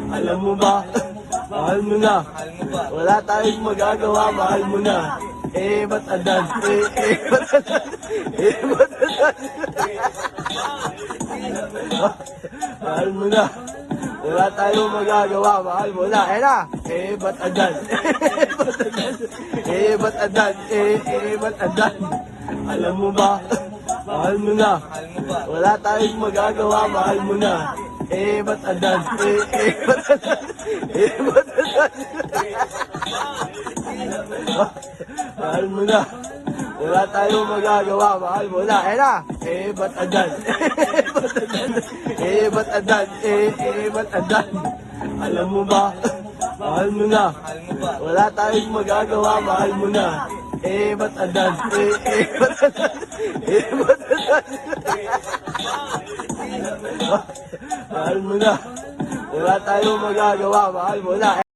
Alam mo ba? Mahal mo na. Wala tayong magagawa, mahal mo na. Ba't adan? Ba't adan? Ba't adan? Mahal mo na. Wala tayong magagawa, mahal mo na. Na. Ba't adan? Ba't adan? Ba't adan? Ba't adan? Alam mo ba? Mahal mo na. Wala tayong magagawa, mahal mo na. Ba't adan? Ba't adan? Ba't adan? Mahal mo na. Wala tayong magagawa, mahal mo na. Na. Ba't adan? Ba't adan? Ba't adan? Ba't adan? Alam mo ba? Mahal mo na. Wala tayong magagawa, mahal mo na. Ba't adan? Ba't adan? Ba't adan? Mahal mo na. Wala tayong magagawa, mahal mo na.